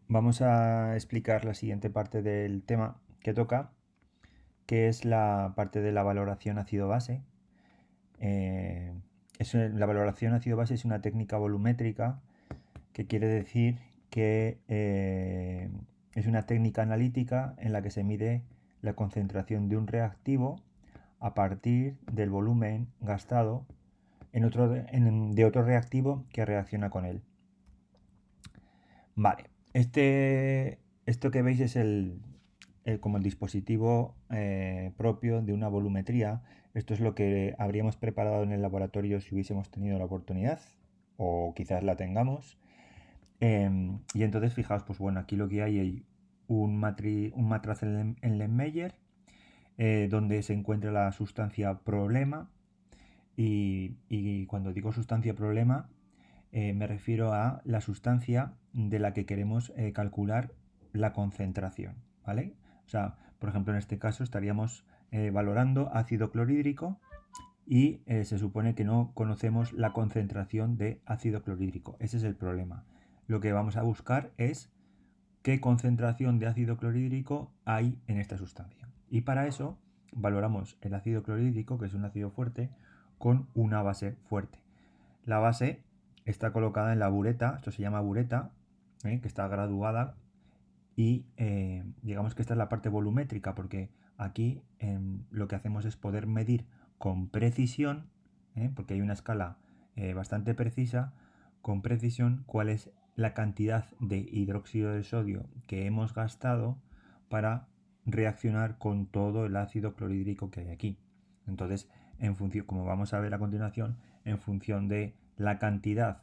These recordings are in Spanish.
Vamos a explicar la siguiente parte del tema que toca, que es la parte de la valoración ácido-base. La valoración ácido-base es una técnica volumétrica que quiere decir que es una técnica analítica en la que se mide la concentración de un reactivo a partir del volumen gastado de otro reactivo que reacciona con él. Vale, esto que veis es como el dispositivo propio de una volumetría. Esto es lo que habríamos preparado en el laboratorio si hubiésemos tenido la oportunidad, o quizás la tengamos. Y entonces, fijaos, pues bueno, aquí lo que hay un matraz en Lemmeyer, donde se encuentra la sustancia problema. Y cuando digo sustancia problema, me refiero a la sustancia de la que queremos calcular la concentración, ¿vale? O sea, por ejemplo, en este caso estaríamos valorando ácido clorhídrico y se supone que no conocemos la concentración de ácido clorhídrico. Ese es el problema. Lo que vamos a buscar es qué concentración de ácido clorhídrico hay en esta sustancia. Y para eso valoramos el ácido clorhídrico, que es un ácido fuerte, con una base fuerte. La base está colocada en la bureta, esto se llama bureta, que está graduada y digamos que esta es la parte volumétrica porque aquí lo que hacemos es poder medir con precisión, porque hay una escala bastante precisa, con precisión cuál es la cantidad de hidróxido de sodio que hemos gastado para reaccionar con todo el ácido clorhídrico que hay aquí. Entonces, en función, como vamos a ver a continuación, en función de la cantidad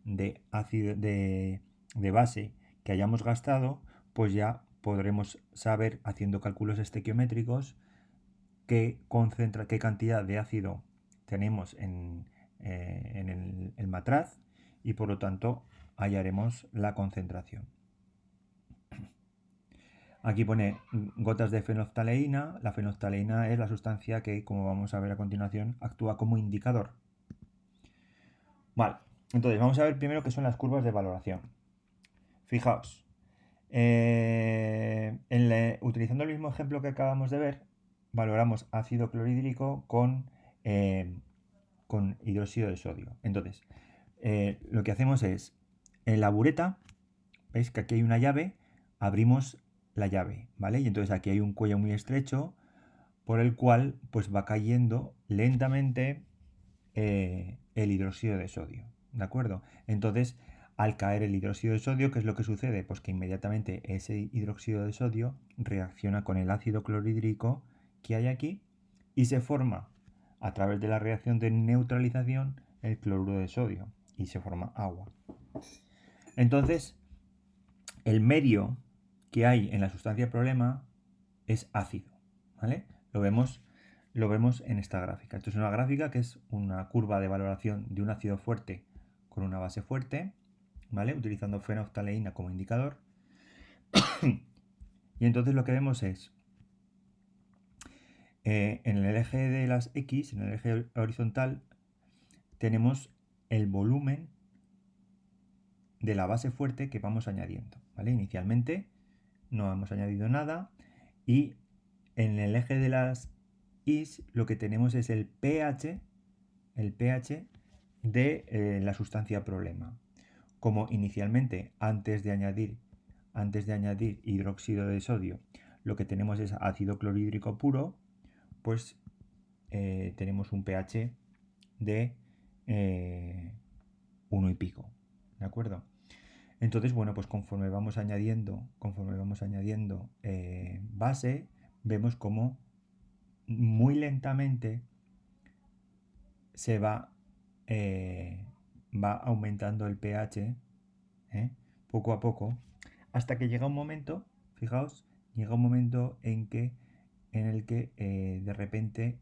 de ácido de base que hayamos gastado, pues ya podremos saber, haciendo cálculos estequiométricos, qué cantidad de ácido tenemos en el matraz y por lo tanto hallaremos la concentración. Aquí pone gotas de fenoftaleína. La fenoftaleína es la sustancia que, como vamos a ver a continuación, actúa como indicador. Vale, entonces vamos a ver primero qué son las curvas de valoración. Fijaos, utilizando el mismo ejemplo que acabamos de ver, valoramos ácido clorhídrico con hidróxido de sodio. Entonces, lo que hacemos es, en la bureta, veis que aquí hay una llave, abrimos la llave, ¿vale? Y entonces aquí hay un cuello muy estrecho por el cual pues va cayendo lentamente el hidróxido de sodio, ¿de acuerdo? Entonces, al caer el hidróxido de sodio, ¿qué es lo que sucede? Pues que inmediatamente ese hidróxido de sodio reacciona con el ácido clorhídrico que hay aquí y se forma a través de la reacción de neutralización el cloruro de sodio y se forma agua. Entonces, el medio que hay en la sustancia problema es ácido, ¿vale? Lo vemos en esta gráfica. Esto es una gráfica que es una curva de valoración de un ácido fuerte con una base fuerte, ¿vale? Utilizando fenoftaleína como indicador. Y entonces lo que vemos es, en el eje de las X, en el eje horizontal, tenemos el volumen de la base fuerte que vamos añadiendo, ¿vale? Inicialmente no hemos añadido nada y en el eje de las Y lo que tenemos es el pH de la sustancia problema. Como inicialmente antes de añadir hidróxido de sodio, lo que tenemos es ácido clorhídrico puro, pues tenemos un pH de 1 y pico. ¿De acuerdo? Entonces, bueno, pues conforme vamos añadiendo base, vemos como muy lentamente se va aumentando el pH poco a poco, hasta que llega un momento, fijaos, llega un momento en el que de repente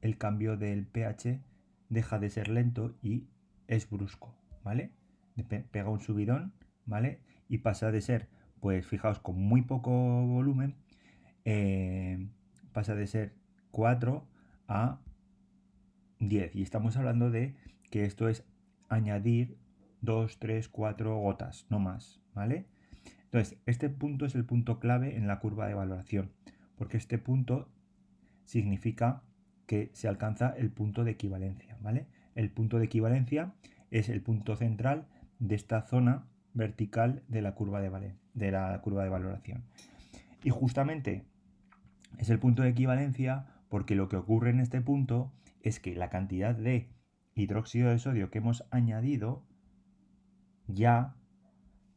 el cambio del pH deja de ser lento y es brusco, ¿vale? Pega un subidón, ¿vale? Y pasa de ser, pues fijaos, con muy poco volumen, pasa de ser 4 a 10. Y estamos hablando de que esto es añadir 2, 3, 4 gotas, no más, ¿vale? Entonces, este punto es el punto clave en la curva de valoración, porque este punto significa que se alcanza el punto de equivalencia, ¿vale? El punto de equivalencia es el punto central de esta zona vertical de la curva de valoración. Y justamente es el punto de equivalencia porque lo que ocurre en este punto es que la cantidad de hidróxido de sodio que hemos añadido ya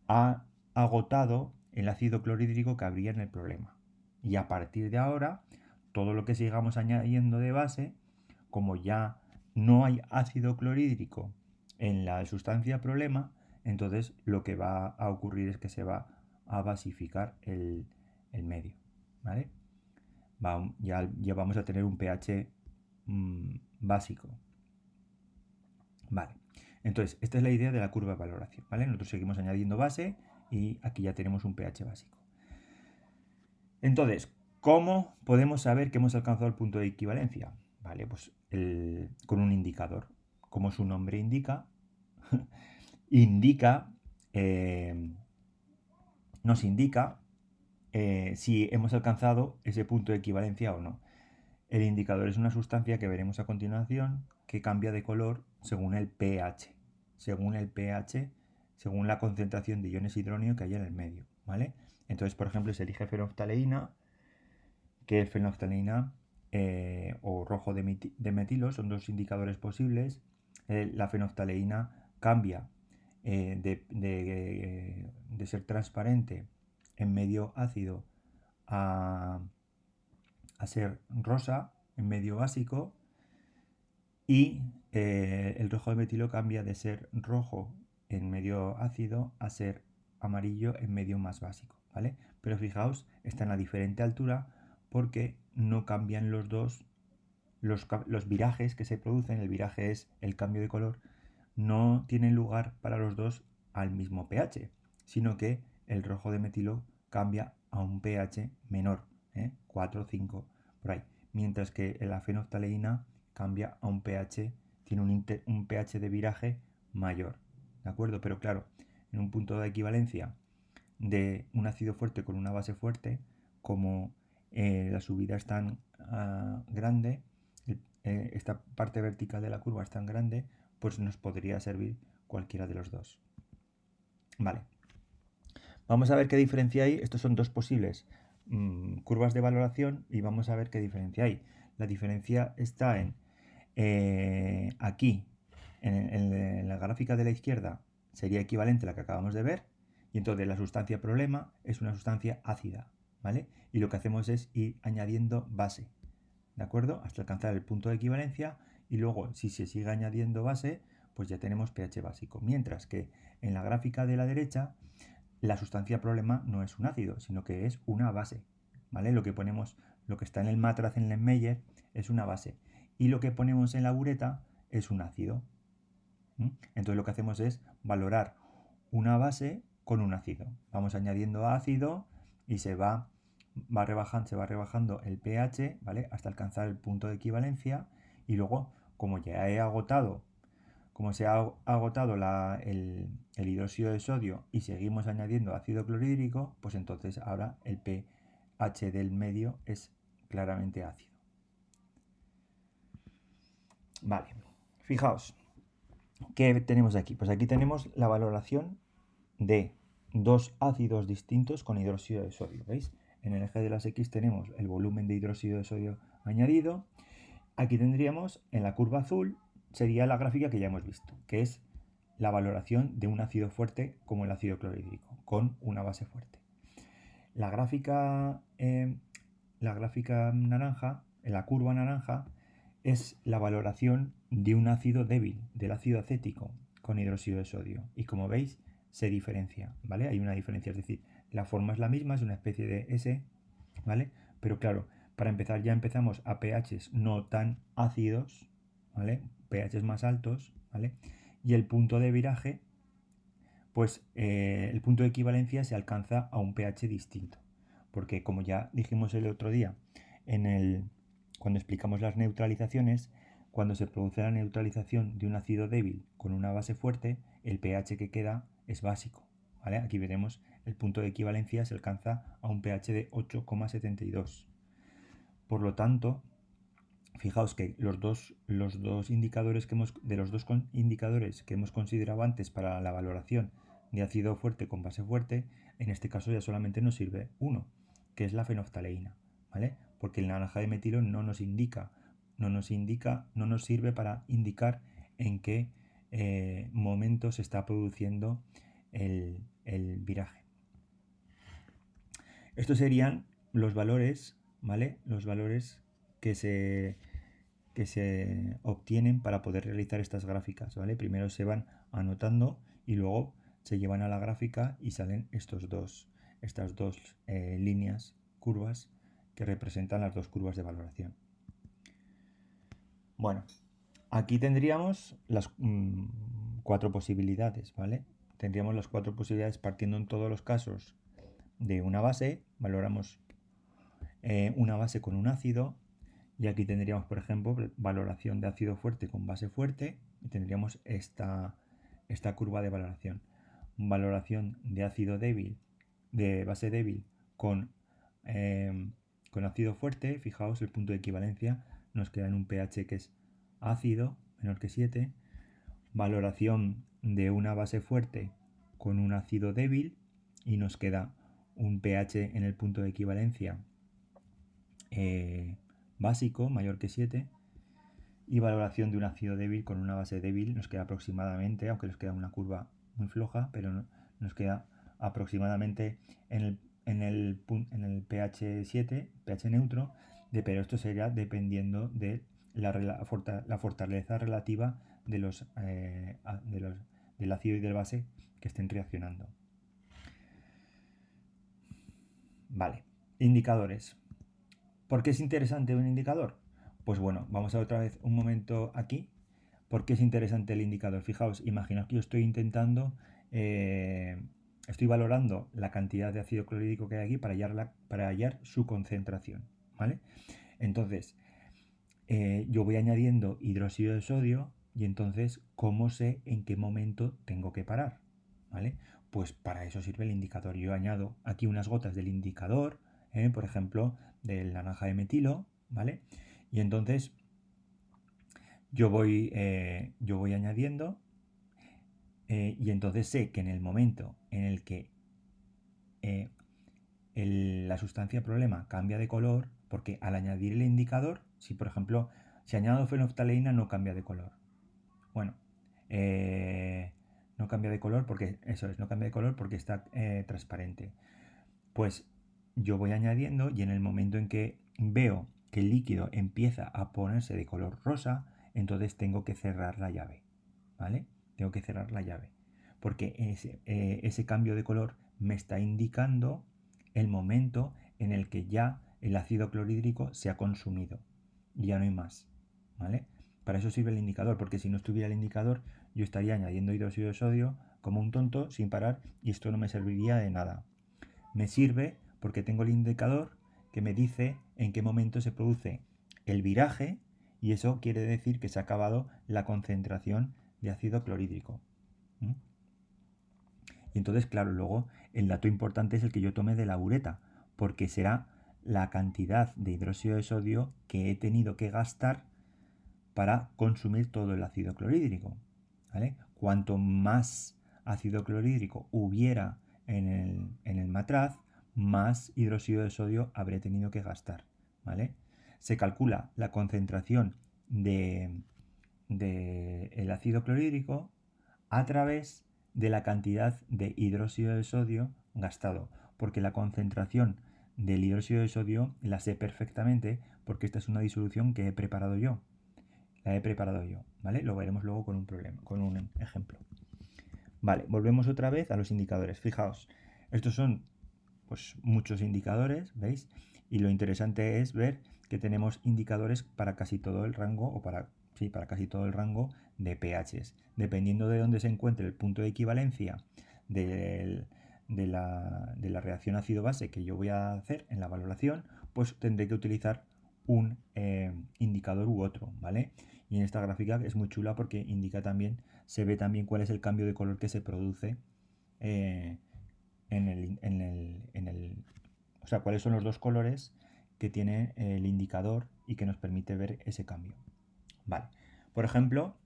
ha agotado el ácido clorhídrico que habría en el problema. Y a partir de ahora, todo lo que sigamos añadiendo de base, como ya no hay ácido clorhídrico en la sustancia problema, entonces lo que va a ocurrir es que se va a basificar el medio. ¿Vale? Ya vamos a tener un pH básico. Vale. Entonces, esta es la idea de la curva de valoración, ¿vale? Nosotros seguimos añadiendo base y aquí ya tenemos un pH básico. Entonces, ¿cómo podemos saber que hemos alcanzado el punto de equivalencia? Vale, pues con un indicador. Como su nombre indica, nos indica si hemos alcanzado ese punto de equivalencia o no. El indicador es una sustancia que veremos a continuación que cambia de color según el pH. Según el pH, según la concentración de iones hidróneo que hay en el medio, ¿vale? Entonces, por ejemplo, se elige fenoftaleína, que es fenoftaleína o rojo de metilo, son dos indicadores posibles. La fenoftaleína cambia de ser transparente en medio ácido a ser rosa en medio básico y el rojo de metilo cambia de ser rojo en medio ácido a ser amarillo en medio más básico, ¿vale? Pero fijaos, están a diferente altura porque no cambian los dos, los virajes que se producen, el viraje es el cambio de color, no tienen lugar para los dos al mismo pH, sino que el rojo de metilo cambia a un pH menor, 4 o 5 por ahí, mientras que la fenoftaleína cambia a un pH, tiene un pH de viraje mayor, ¿de acuerdo? Pero claro, en un punto de equivalencia de un ácido fuerte con una base fuerte, como la subida es tan grande, esta parte vertical de la curva es tan grande, pues nos podría servir cualquiera de los dos. Vale. Vamos a ver qué diferencia hay. Estos son dos posibles curvas de valoración y vamos a ver qué diferencia hay. La diferencia está en aquí, en la gráfica de la izquierda, sería equivalente a la que acabamos de ver. Y entonces la sustancia problema es una sustancia ácida, ¿vale? Y lo que hacemos es ir añadiendo base, ¿de acuerdo? Hasta alcanzar el punto de equivalencia y luego, si se sigue añadiendo base, pues ya tenemos pH básico. Mientras que en la gráfica de la derecha, la sustancia problema no es un ácido, sino que es una base, ¿vale? Lo que ponemos, lo que está en el matraz en Lemmeyer es una base y lo que ponemos en la bureta es un ácido. Entonces lo que hacemos es valorar una base con un ácido. Vamos añadiendo ácido y se va rebajando el pH, ¿vale? Hasta alcanzar el punto de equivalencia y luego, como ya he agotado, como se ha agotado el hidróxido de sodio y seguimos añadiendo ácido clorhídrico, pues entonces ahora el pH del medio es claramente ácido. Vale, fijaos, ¿qué tenemos aquí? Pues aquí tenemos la valoración de dos ácidos distintos con hidróxido de sodio, ¿veis? En el eje de las X tenemos el volumen de hidróxido de sodio añadido. Aquí tendríamos, en la curva azul, sería la gráfica que ya hemos visto, que es la valoración de un ácido fuerte como el ácido clorhídrico, con una base fuerte. La gráfica naranja, en la curva naranja, es la valoración de un ácido débil, del ácido acético, con hidróxido de sodio. Y como veis, se diferencia, ¿vale? Hay una diferencia, es decir, la forma es la misma, es una especie de S, ¿vale? Pero claro, para empezar ya empezamos a pHs no tan ácidos, ¿vale? pHs más altos, ¿vale? Y el punto de viraje, pues el punto de equivalencia se alcanza a un pH distinto. Porque como ya dijimos el otro día, cuando explicamos las neutralizaciones, cuando se produce la neutralización de un ácido débil con una base fuerte, el pH que queda es básico, ¿vale? Aquí veremos el punto de equivalencia se alcanza a un pH de 8,72. Por lo tanto, fijaos que los dos indicadores de los dos indicadores que hemos considerado antes para la valoración de ácido fuerte con base fuerte, en este caso ya solamente nos sirve uno, que es la fenoftaleína, ¿vale? Porque el naranja de metilo no nos sirve para indicar en qué momento se está produciendo el viraje. Estos serían los valores, ¿vale? Los valores que se obtienen para poder realizar estas gráficas, ¿vale? Primero se van anotando y luego se llevan a la gráfica y salen estas dos líneas, curvas, que representan las dos curvas de valoración. Bueno, aquí tendríamos las cuatro posibilidades, ¿vale? Tendríamos las cuatro posibilidades partiendo en todos los casos de una base, valoramos una base con un ácido, y aquí tendríamos, por ejemplo, valoración de ácido fuerte con base fuerte, y tendríamos esta curva de valoración. Valoración de ácido débil, de base débil con ácido fuerte, fijaos el punto de equivalencia, nos queda en un pH que es ácido, menor que 7. Valoración de una base fuerte con un ácido débil y nos queda un pH en el punto de equivalencia básico, mayor que 7, y valoración de un ácido débil con una base débil nos queda aproximadamente, aunque nos queda una curva muy floja, pero nos queda aproximadamente en el pH 7, pH neutro, pero esto sería dependiendo de la fortaleza relativa del ácido y del base que estén reaccionando. Vale, indicadores. ¿Por qué es interesante un indicador? Pues bueno, vamos a otra vez un momento aquí. ¿Por qué es interesante el indicador? Fijaos, imaginaos que yo estoy intentando, estoy valorando la cantidad de ácido clorhídrico que hay aquí para hallar su concentración, ¿vale? Entonces, yo voy añadiendo hidróxido de sodio y entonces, ¿cómo sé en qué momento tengo que parar? ¿Vale? Pues para eso sirve el indicador. Yo añado aquí unas gotas del indicador, por ejemplo, del naranja de metilo, ¿vale? Y entonces yo voy añadiendo y entonces sé que en el momento en el que la sustancia problema cambia de color, porque al añadir el indicador, si por ejemplo, si añado fenoftaleína no cambia de color. Bueno, no cambia de color porque, no cambia de color porque está transparente. Pues yo voy añadiendo y en el momento en que veo que el líquido empieza a ponerse de color rosa, entonces tengo que cerrar la llave, ¿vale? Tengo que cerrar la llave, porque ese cambio de color me está indicando el momento en el que ya el ácido clorhídrico se ha consumido y ya no hay más, ¿vale? Para eso sirve el indicador, porque si no estuviera el indicador yo estaría añadiendo hidróxido de sodio como un tonto sin parar y esto no me serviría de nada. Me sirve porque tengo el indicador que me dice en qué momento se produce el viraje y eso quiere decir que se ha acabado la concentración de ácido clorhídrico. Y entonces, claro, luego el dato importante es el que yo tome de la bureta, porque será la cantidad de hidróxido de sodio que he tenido que gastar para consumir todo el ácido clorhídrico, ¿vale? Cuanto más ácido clorhídrico hubiera en el matraz, más hidróxido de sodio habré tenido que gastar, ¿vale? Se calcula la concentración del ácido clorhídrico a través de la cantidad de hidróxido de sodio gastado, porque la concentración del hidróxido de sodio la sé perfectamente porque esta es una disolución que he preparado yo. ¿Vale? Lo veremos luego con un ejemplo. Vale, volvemos otra vez a los indicadores. Fijaos, estos son pues muchos indicadores, ¿veis? Y lo interesante es ver que tenemos indicadores para casi todo el rango o para casi todo el rango de pHs. Dependiendo de dónde se encuentre el punto de equivalencia de la reacción ácido-base que yo voy a hacer en la valoración, pues tendré que utilizar un indicador u otro, ¿vale? Y en esta gráfica es muy chula porque indica también, se ve también cuál es el cambio de color que se produce o sea, cuáles son los dos colores que tiene el indicador y que nos permite ver ese cambio. Vale. Por ejemplo,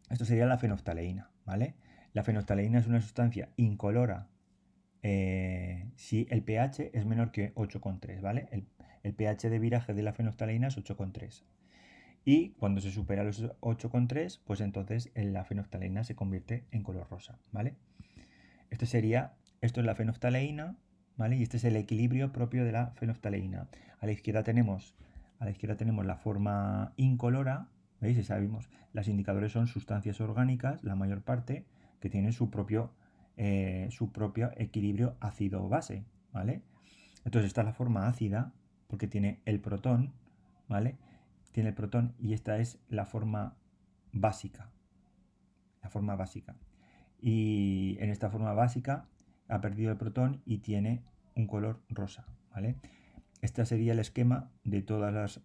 esto sería la fenolftaleína, ¿vale? La fenolftaleína es una sustancia incolora si el pH es menor que 8,3, ¿vale? El pH de viraje de la fenolftaleína es 8,3. Y cuando se supera los 8,3, pues entonces la fenolftaleína se convierte en color rosa, ¿vale? Esto es la fenolftaleína, ¿vale? Y este es el equilibrio propio de la fenolftaleína. A la izquierda tenemos la forma incolora, ¿veis? Ya sabemos, los indicadores son sustancias orgánicas, la mayor parte, que tienen su propio equilibrio ácido-base, ¿vale? Entonces esta es la forma ácida, porque tiene el protón, ¿vale? Tiene el protón y esta es la forma básica. La forma básica. Y en esta forma básica ha perdido el protón y tiene un color rosa, ¿vale? Este sería el esquema de todos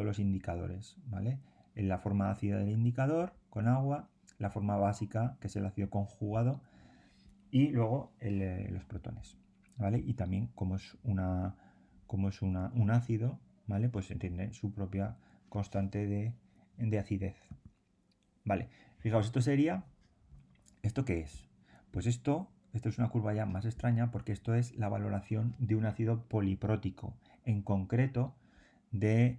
los indicadores, ¿vale? En la forma ácida del indicador con agua, la forma básica, que es el ácido conjugado, y luego los protones, ¿vale? Y también como es un ácido, ¿vale? Pues tiene su propia constante de acidez. Vale, fijaos, ¿esto qué es? Pues esto es una curva ya más extraña porque esto es la valoración de un ácido poliprótico, en concreto del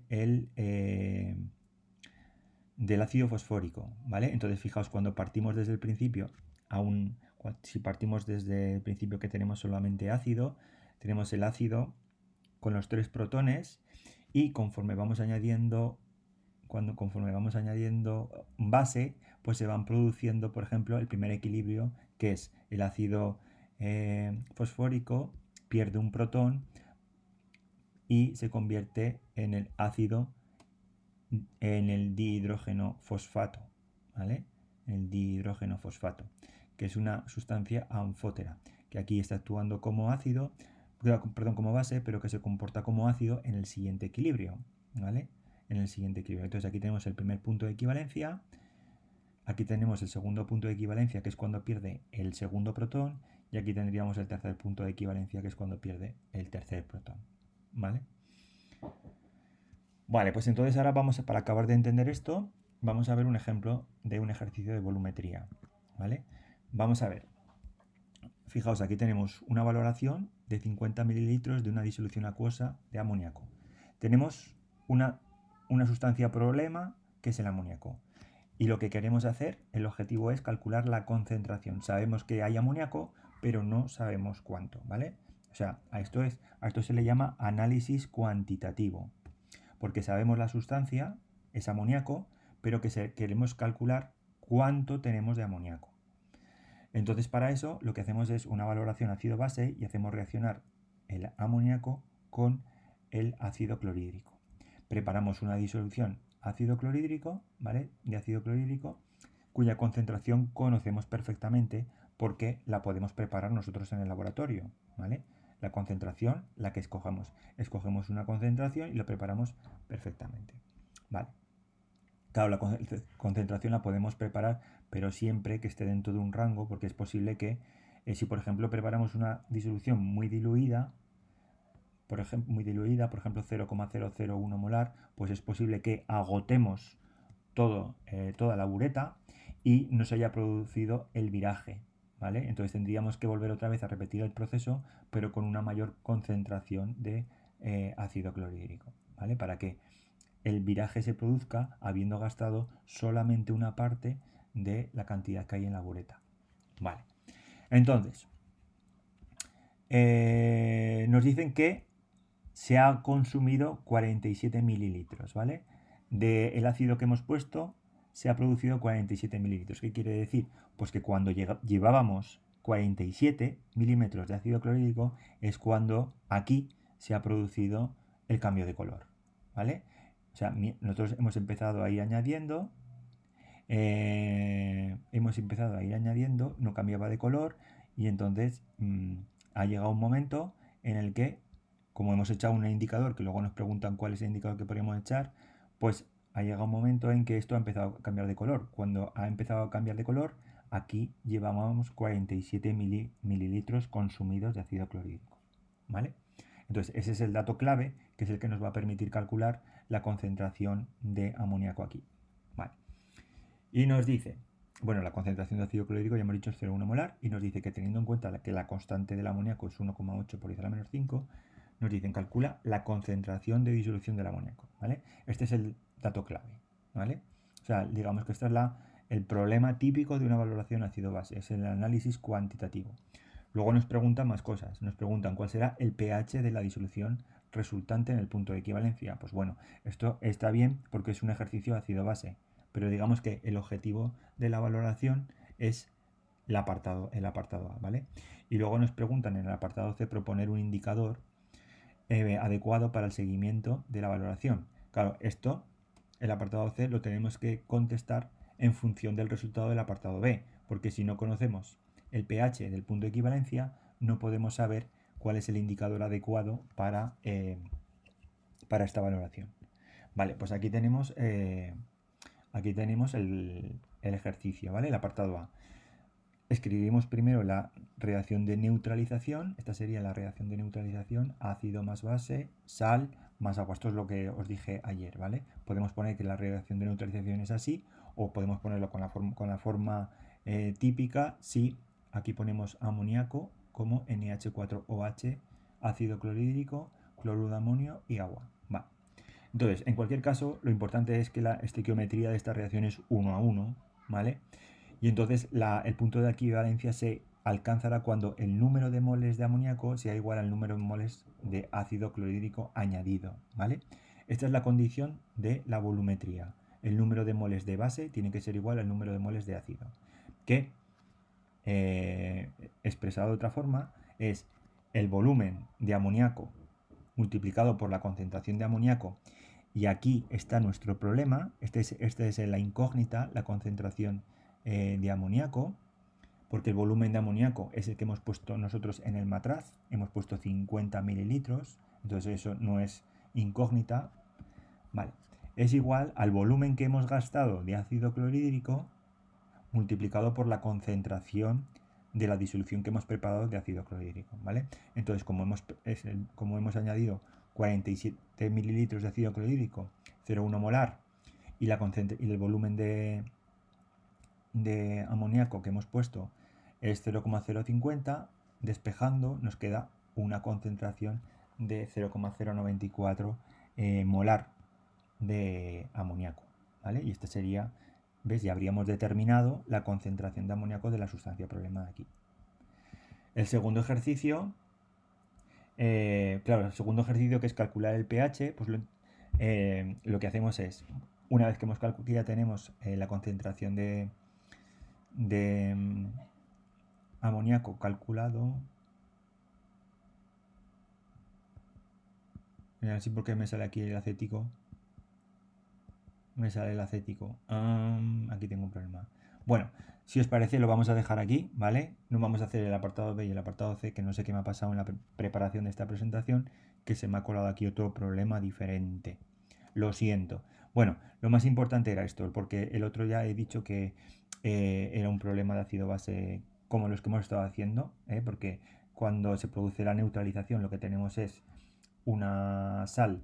ácido fosfórico, ¿vale? Entonces fijaos, cuando partimos desde el principio, si partimos desde el principio que tenemos solamente ácido, tenemos el ácido con los 3 protones y conforme vamos añadiendo base, pues se van produciendo, por ejemplo, el primer equilibrio, que es el ácido fosfórico, pierde un protón y se convierte en el dihidrógeno fosfato, ¿vale? El dihidrógeno fosfato, que es una sustancia anfótera, que aquí está actuando como ácido, perdón, como base, pero que se comporta como ácido en el siguiente equilibrio, ¿vale? En el siguiente equilibrio. Entonces aquí tenemos el primer punto de equivalencia, aquí tenemos el segundo punto de equivalencia, que es cuando pierde el segundo protón, y aquí tendríamos el tercer punto de equivalencia, que es cuando pierde el tercer protón, ¿vale? Vale, pues entonces ahora para acabar de entender esto, vamos a ver un ejemplo de un ejercicio de volumetría, ¿vale? Vamos a ver. Fijaos, aquí tenemos una valoración de 50 mililitros de una disolución acuosa de amoníaco. Tenemos una sustancia problema que es el amoníaco. Y lo que queremos hacer, el objetivo es calcular la concentración. Sabemos que hay amoníaco, pero no sabemos cuánto, ¿vale? O sea, a esto se le llama análisis cuantitativo, porque sabemos la sustancia, es amoníaco, pero queremos calcular cuánto tenemos de amoníaco. Entonces, para eso lo que hacemos es una valoración ácido-base y hacemos reaccionar el amoníaco con el ácido clorhídrico. Preparamos una disolución ácido clorhídrico, ¿vale? De ácido clorhídrico, cuya concentración conocemos perfectamente porque la podemos preparar nosotros en el laboratorio, ¿vale? La concentración, la que escogemos. Escogemos una concentración y la preparamos perfectamente, ¿vale? Claro, la concentración la podemos preparar, pero siempre que esté dentro de un rango, porque es posible que, si por ejemplo preparamos una disolución muy diluida, por ejemplo 0,001 molar, pues es posible que agotemos toda la bureta y no se haya producido el viraje, ¿vale? Entonces tendríamos que volver otra vez a repetir el proceso, pero con una mayor concentración de ácido clorhídrico, ¿vale? Para que el viraje se produzca habiendo gastado solamente una parte de la cantidad que hay en la bureta. Vale. Entonces, nos dicen que se ha consumido 47 mililitros, ¿vale? Del ácido que hemos puesto se ha producido 47 mililitros. ¿Qué quiere decir? Pues que cuando llevábamos 47 milímetros de ácido clorhídrico es cuando aquí se ha producido el cambio de color, ¿vale? O sea, nosotros hemos empezado a ir añadiendo, no cambiaba de color y entonces ha llegado un momento en el que, como hemos echado un indicador, que luego nos preguntan cuál es el indicador que podemos echar, pues ha llegado un momento en que esto ha empezado a cambiar de color. Cuando ha empezado a cambiar de color, aquí llevábamos 47 mililitros consumidos de ácido clorhídrico, ¿vale? Entonces, ese es el dato clave, que es el que nos va a permitir calcular la concentración de amoníaco aquí, ¿vale? Y nos dice, bueno, la concentración de ácido clorhídrico ya hemos dicho es 0,1 molar, y nos dice que teniendo en cuenta que la constante del amoníaco es 1,8 por 10 a la menos 5, nos dicen calcula la concentración de disolución del amoníaco, ¿vale? Este es el dato clave, ¿vale? O sea, digamos que este es el problema típico de una valoración ácido-base, es el análisis cuantitativo. Luego nos preguntan más cosas, nos preguntan cuál será el pH de la disolución resultante en el punto de equivalencia. Pues bueno, esto está bien porque es un ejercicio ácido-base, pero digamos que el objetivo de la valoración es el apartado A, ¿vale? Y luego nos preguntan en el apartado C proponer un indicador adecuado para el seguimiento de la valoración. Claro, esto, el apartado C, lo tenemos que contestar en función del resultado del apartado B, porque si no conocemos el pH del punto de equivalencia, no podemos saber cuál es el indicador adecuado para esta valoración. Vale, pues aquí tenemos el ejercicio, ¿vale? El apartado A. Escribimos primero la reacción de neutralización. Esta sería la reacción de neutralización: ácido más base, sal más agua. Esto es lo que os dije ayer, ¿vale? Podemos poner que la reacción de neutralización es así, o podemos ponerlo con la forma típica, si aquí ponemos amoníaco como NH4OH, ácido clorhídrico, cloruro de amonio y agua. Va. Entonces, en cualquier caso, lo importante es que la estequiometría de esta reacción es 1 a 1, ¿vale? Y entonces el punto de equivalencia se alcanzará cuando el número de moles de amoníaco sea igual al número de moles de ácido clorhídrico añadido, ¿vale? Esta es la condición de la volumetría. El número de moles de base tiene que ser igual al número de moles de ácido, que expresado de otra forma es el volumen de amoníaco multiplicado por la concentración de amoníaco. Y aquí está nuestro problema. Esta es la incógnita, la concentración de amoníaco, porque el volumen de amoníaco es el que hemos puesto nosotros en el matraz. Hemos puesto 50 mililitros, entonces eso no es incógnita. Vale. Es igual al volumen que hemos gastado de ácido clorhídrico multiplicado por la concentración de la disolución que hemos preparado de ácido clorhídrico, ¿vale? Entonces, como hemos añadido 47 mililitros de ácido clorhídrico, 0,1 molar, y el volumen de amoníaco que hemos puesto es 0,050, despejando nos queda una concentración de 0,094 molar de amoníaco, ¿vale? Y este sería, ¿ves? Ya habríamos determinado la concentración de amoníaco de la sustancia problema de aquí. El segundo ejercicio, claro, el segundo ejercicio, que es calcular el pH, pues lo que hacemos es, una vez que hemos calculado, ya tenemos la concentración de amoníaco calculado. Así, porque me sale aquí el acético. Me sale el acético. Aquí tengo un problema. Bueno, si os parece, lo vamos a dejar aquí, ¿vale? No vamos a hacer el apartado B y el apartado C, que no sé qué me ha pasado en la preparación de esta presentación, que se me ha colado aquí otro problema diferente. Lo siento. Bueno, lo más importante era esto, porque el otro ya he dicho que era un problema de ácido base como los que hemos estado haciendo, porque cuando se produce la neutralización lo que tenemos es una sal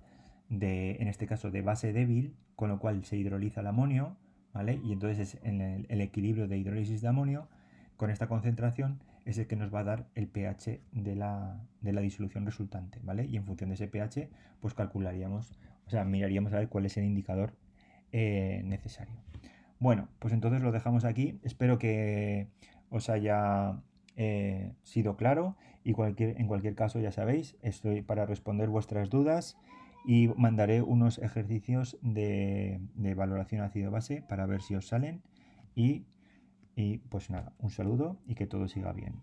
en este caso de base débil, con lo cual se hidroliza el amonio, ¿vale? Y entonces en el equilibrio de hidrólisis de amonio, con esta concentración, es el que nos va a dar el pH de la disolución resultante, ¿vale? Y en función de ese pH, pues calcularíamos, o sea, miraríamos a ver cuál es el indicador necesario. Bueno, pues entonces lo dejamos aquí. Espero que os haya sido claro, y en cualquier caso, ya sabéis, estoy para responder vuestras dudas, y mandaré unos ejercicios de valoración ácido-base para ver si os salen. Y pues nada, un saludo y que todo siga bien.